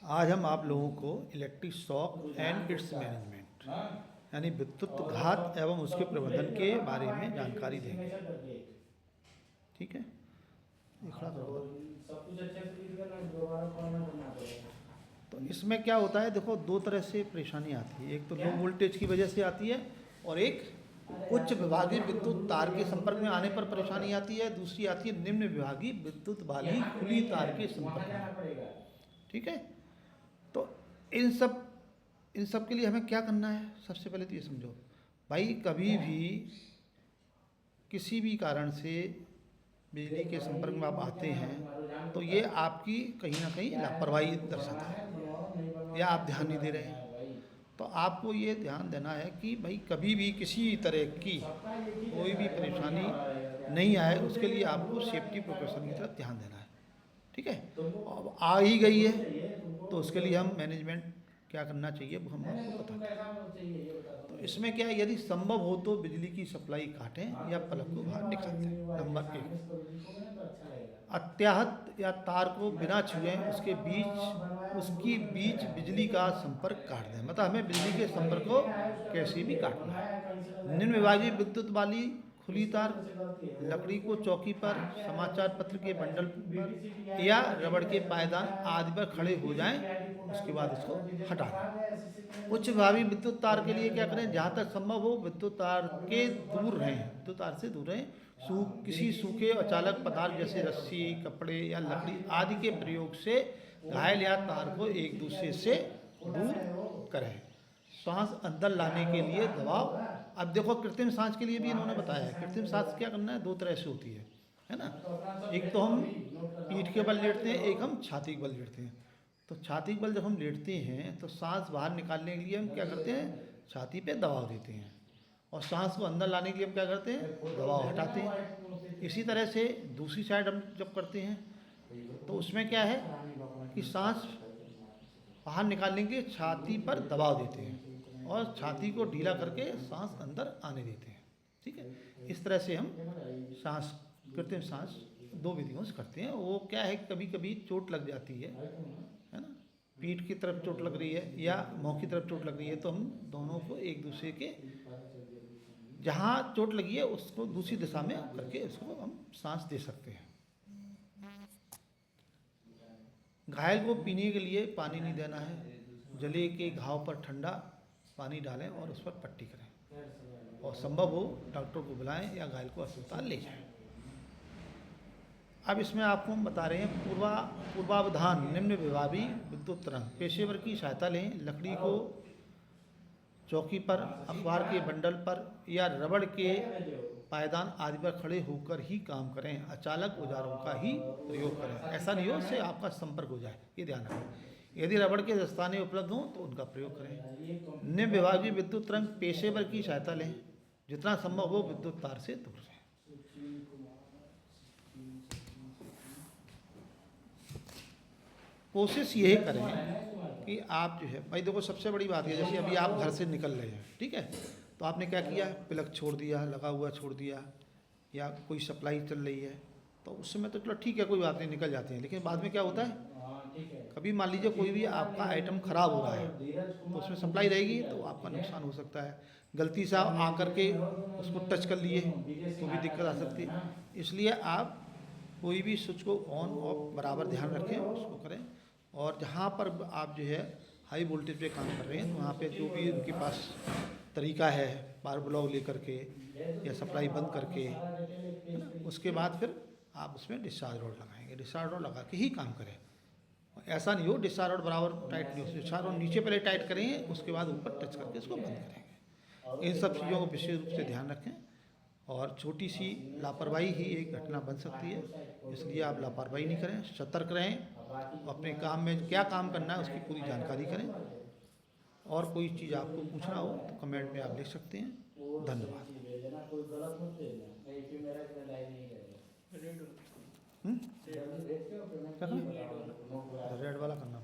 आज हम आप लोगों को electric shock and it's management यानी विद्युत घात एवं उसके प्रबंधन के बारे में जानकारी देंगे। ठीक है, ये खड़ा करो। तो इसमें क्या होता है, देखो दो तरह से परेशानी आती है। एक तो लो वोल्टेज की वजह से आती है और एक उच्च विभागीय विद्युत तार के संपर्क में आने पर परेशानी आती है। दूसरी आती है निम्न विभागीय विद्युत वाली खुली तार के संपर्क में। ठीक है, तो इन सब के लिए हमें क्या करना है? सबसे पहले तो ये समझो भाई, कभी भी किसी भी कारण से बिजली के संपर्क में आप आते हैं तो ये आपकी कहीं ना कहीं लापरवाही दर्शाता है या आप ध्यान नहीं दे रहे हैं। तो आपको ये ध्यान देना है कि भाई कभी भी किसी तरह की कोई भी परेशानी नहीं आए, उसके लिए आपको सेफ्टी प्रिकॉशन की तरफ ध्यान देना है। ठीक है, अब आ ही गई है तो उसके लिए हम मैनेजमेंट क्या करना चाहिए वो हम आपको बताते हैं। तो इसमें क्या है, यदि संभव हो तो बिजली की सप्लाई काटें या प्लग को बाहर निकाल दें। नंबर 1, अत्याहत या तार को बिना छुए उसकी बीच बिजली का संपर्क काट दें। मतलब हमें बिजली के संपर्क को कैसे भी काटना है। निम्न विभागीय विद्युत वाली खुली तार, लकड़ी को चौकी पर, समाचार पत्र के बंडल पर या रबड़ के पायदान आदि पर खड़े हो जाएं, उसके बाद उसको हटा दें। उच्च विभागीय विद्युत तार के लिए क्या करें, जहाँ तक संभव हो विद्युत तार के दूर रहें, विद्युत तार से दूर रहें। किसी सूखे अचालक पदार्थ जैसे रस्सी, कपड़े या लकड़ी आदि के प्रयोग से घायल या तार को एक दूसरे से दूर करें। सांस अंदर लाने के लिए दबाव। अब देखो कृत्रिम सांस के लिए भी इन्होंने बताया है। कृत्रिम सांस क्या करना है, दो तरह से होती है ना। एक तो हम पीठ के बल लेटते हैं, एक हम छाती के बल लेटते हैं। तो छाती के बल जब हम लेटते हैं तो सांस बाहर निकालने के लिए हम क्या करते हैं, छाती पे दबाव देते हैं, और सांस को अंदर लाने के लिए हम क्या करते हैं, दबाव हटाते हैं। इसी तरह से दूसरी साइड हम जब करते हैं तो उसमें क्या है कि सांस बाहर निकालने के लिए छाती पर दबाव देते हैं और छाती को ढीला करके सांस अंदर आने देते हैं। ठीक है, इस तरह से हम सांस, कृत्रिम सांस दो विधियों से करते हैं। वो क्या है, कभी कभी चोट लग जाती है ना, पीठ की तरफ चोट लग रही है या मुँह की तरफ चोट लग रही है, तो हम दोनों को एक दूसरे के जहाँ चोट लगी है उसको दूसरी दिशा में करके उसको हम सांस दे सकते हैं। घायल को पीने के लिए पानी नहीं देना है। जले के घाव पर ठंडा पानी डालें और उस पर पट्टी करें, और संभव हो डॉक्टर को बुलाएं या घायल को अस्पताल ले जाएं। अब इसमें आपको हम बता रहे हैं पूर्वावधान। निम्न विभागीय विद्युत तरंग, पेशेवर की सहायता लें। लकड़ी को चौकी पर, अखबार के बंडल पर या रबड़ के पायदान आदि पर खड़े होकर ही काम करें। अचालक औजारों का ही प्रयोग करें। ऐसा नहीं हो उससे आपका संपर्क हो जाए, ये ध्यान रखें। यदि रबड़ के दस्ताने उपलब्ध हों तो उनका प्रयोग करें। निम्न विभागीय विद्युत तरंग, पेशेवर की सहायता लें। जितना संभव हो विद्युत तार से दूर रहें। कोशिश यही करें कि आप जो है भाई, देखो सबसे बड़ी बात है, जैसे अभी आप घर से निकल रहे हैं, ठीक है, तो आपने क्या किया, प्लग छोड़ दिया, लगा हुआ छोड़ दिया, या कोई सप्लाई चल रही है, तो उस समय तो चलो ठीक है, कोई बात नहीं, निकल जाते हैं। लेकिन बाद में क्या होता है, कभी मान लीजिए कोई भी आपका आइटम ख़राब हो रहा है तो उसमें सप्लाई रहेगी तो आपका नुकसान हो सकता है। गलती से आप आकर के उसको टच कर लिए तो भी दिक्कत आ सकती है। इसलिए आप कोई भी स्विच को ऑन ऑफ बराबर ध्यान रखें, उसको करें। और जहाँ पर आप जो है हाई वोल्टेज पे काम कर रहे हैं तो वहाँ पे जो भी उनके पास तरीका है, पावर ब्लॉक लेकर के या सप्लाई बंद करके, है ना, उसके बाद फिर आप उसमें डिस्चार्ज रॉड लगाएंगे। डिस्चार्ज रॉड लगा के ही काम करें। ऐसा नहीं हो डिस्चार्ज रॉड बराबर टाइट नहीं हो, डिस्चार्ज रॉड नीचे पहले टाइट करेंगे, उसके बाद ऊपर टच करके उसको बंद करेंगे। इन सब चीज़ों को विशेष रूप से ध्यान रखें। और छोटी सी लापरवाही ही एक घटना बन सकती है, इसलिए आप लापरवाही नहीं करें, सतर्क रहें। अपने काम में क्या काम करना है उसकी पूरी जानकारी करें। और कोई चीज़ आपको पूछना हो तो कमेंट में आप लिख सकते हैं। धन्यवाद। रेड वाला करना